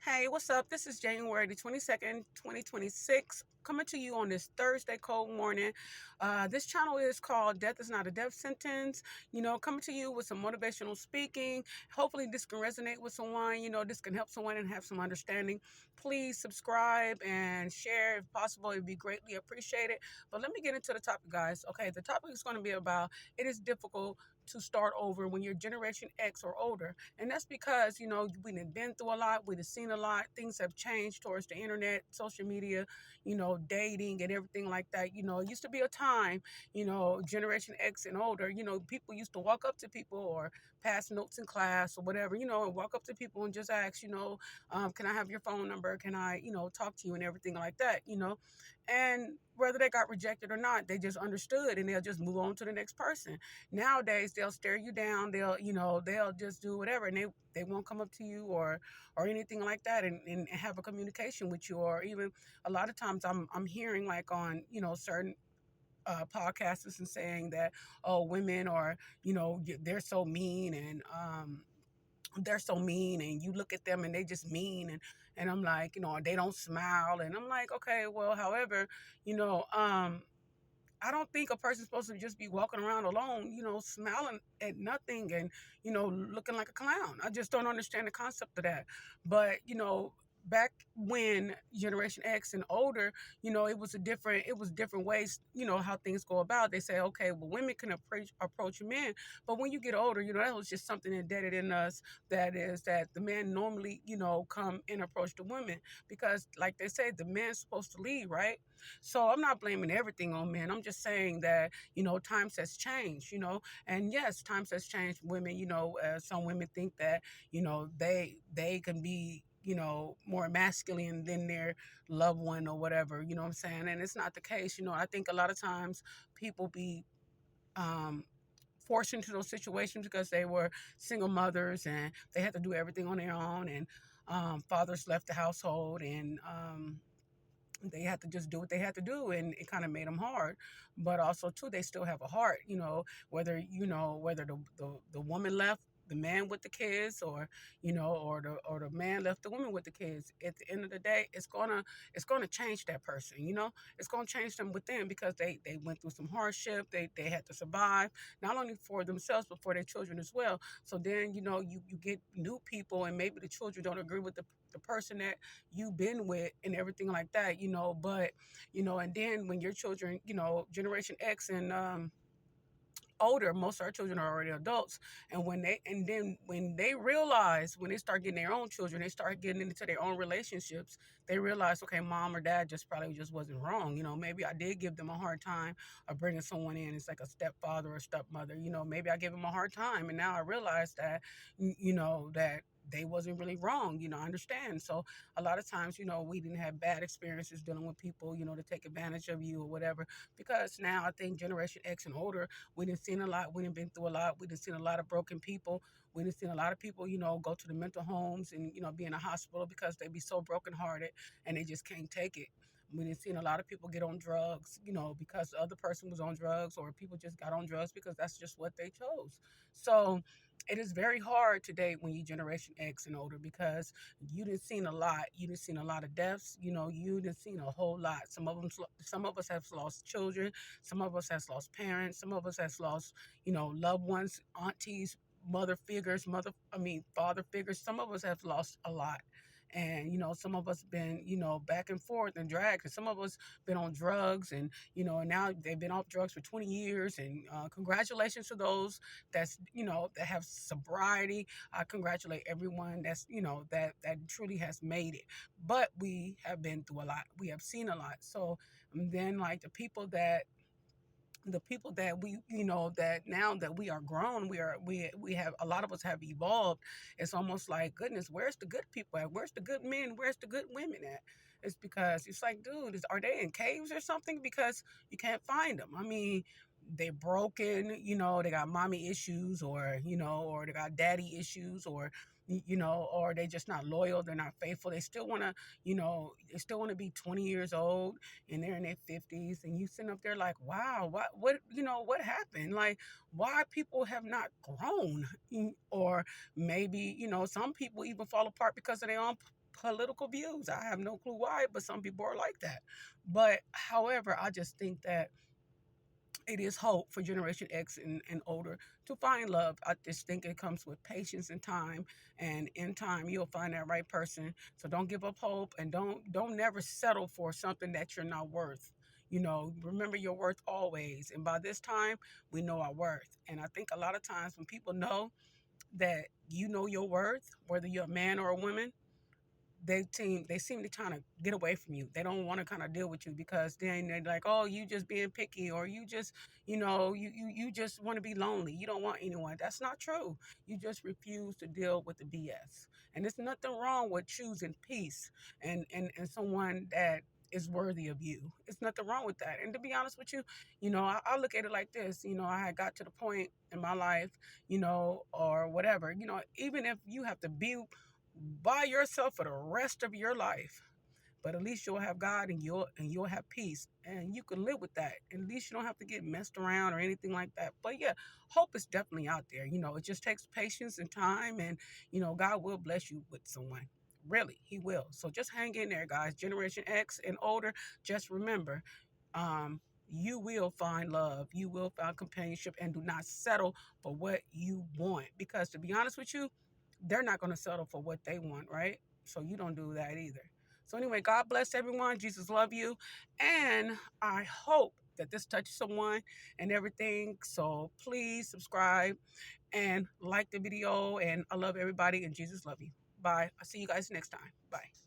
Hey, what's up? This is January the 22nd, 2026, coming to you on this Thursday cold morning. This channel is called Death is Not a Death Sentence. Coming to you with some motivational speaking. Hopefully, this can resonate with someone. This can help someone and have some understanding. Please subscribe and share if possible. It'd be greatly appreciated. But let me get into the topic, guys. Okay, the topic is going to be about it is difficult to start over when you're Generation X or older. And that's because, we've been through a lot, we've seen a lot, things have changed towards the internet, social media, dating and everything like that. It used to be a time, Generation X and older, people used to walk up to people or pass notes in class or whatever, and walk up to people and just ask, can I have your phone number? Can I, talk to you and everything like that. And whether they got rejected or not, they just understood and they'll just move on to the next person. Nowadays, they'll stare you down. They'll just do whatever, and they won't come up to you or anything like that and have a communication with you. Or even a lot of times, I'm hearing like on certain podcasters and saying that, oh, women are they're so mean and they're so mean, and you look at them and they just mean, and I'm like, they don't smile, and I'm like, okay, well, however, I don't think a person's supposed to just be walking around alone, smiling at nothing and, looking like a clown. I just don't understand the concept of that. But, back when Generation X and older, it was different ways, how things go about. They say, okay, well, women can approach men, but when you get older, that was just something embedded in us. That is that the men normally, come and approach the women because, like they say, the man's supposed to lead, right? So I'm not blaming everything on men. I'm just saying that, times has changed, and yes, times has changed. Women, some women think that, they can be, more masculine than their loved one or whatever, you know what I'm saying? And it's not the case. I think a lot of times people be, um, forced into those situations because they were single mothers and they had to do everything on their own, and fathers left the household, and they had to just do what they had to do, and it kind of made them hard. But also too, they still have a heart, whether the woman left the man with the kids, or or the man left the woman with the kids. At the end of the day, it's gonna change that person. It's gonna change them within because they went through some hardship. They had to survive, not only for themselves but for their children as well. So then, you get new people, and maybe the children don't agree with the person that you've been with and everything like that, but and then when your children, Generation X and older, most of our children are already adults, and then when they realize, when they start getting their own children, they start getting into their own relationships, they realize, okay, mom or dad just wasn't wrong. Maybe I did give them a hard time of bringing someone in. It's like a stepfather or stepmother. Maybe I gave them a hard time, and now I realize that that they wasn't really wrong. I understand. So a lot of times, we didn't have bad experiences dealing with people, to take advantage of you or whatever. Because now I think Generation X and older, we done seen a lot. We done been through a lot. We done seen a lot of broken people. We done seen a lot of people, go to the mental homes and, be in a hospital because they be so brokenhearted and they just can't take it. We done seen a lot of people get on drugs, because the other person was on drugs, or people just got on drugs because that's just what they chose. So it is very hard today when you Generation X and older, because you done seen a lot. You done seen a lot of deaths. You done seen a whole lot. Some of us have lost children. Some of us has lost parents. Some of us has lost, loved ones, aunties, father figures. Some of us have lost a lot. And, some of us been, back and forth and dragged. And some of us been on drugs, and now they've been off drugs for 20 years. And congratulations to those that have sobriety. I congratulate everyone that truly has made it. But we have been through a lot. We have seen a lot. So then, like, the people that we, that now that we are grown, we have, a lot of us have evolved. It's almost like, goodness, where's the good people at? Where's the good men? Where's the good women at? It's because it's like, dude, are they in caves or something? Because you can't find them. I mean, they're broken, they got mommy issues, or they got daddy issues, or they just not loyal, they're not faithful. They still want to be 20 years old, and they're in their 50s, and you sitting up there like, wow, what happened? Like, why people have not grown? Or maybe, some people even fall apart because of their own political views. I have no clue why, but some people are like that. But however, I just think that it is hope for Generation X and older to find love. I just think it comes with patience and time, and in time you'll find that right person. So don't give up hope, and don't never settle for something that you're not worth. Remember your worth always. And by this time, we know our worth. And I think a lot of times when people know that you know your worth, whether you're a man or a woman, they seem to kind of get away from you. They don't want to kind of deal with you because then they're like, oh, you just being picky, or you just, you just want to be lonely. You don't want anyone. That's not true. You just refuse to deal with the BS. And there's nothing wrong with choosing peace and someone that is worthy of you. It's nothing wrong with that. And to be honest with you, I look at it like this. I had got to the point in my life, or whatever, even if you have to be by yourself for the rest of your life, but at least you'll have God, and you'll have peace, and you can live with that. And at least you don't have to get messed around or anything like that. But yeah, hope is definitely out there. It just takes patience and time, and God will bless you with someone. Really, He will. So just hang in there, guys. Generation X and older, just remember, you will find love, you will find companionship, and do not settle for what you want, because to be honest with you, they're not going to settle for what they want, right? So you don't do that either. So anyway, God bless everyone. Jesus love you. And I hope that this touches someone and everything. So please subscribe and like the video. And I love everybody, and Jesus love you. Bye. I'll see you guys next time. Bye.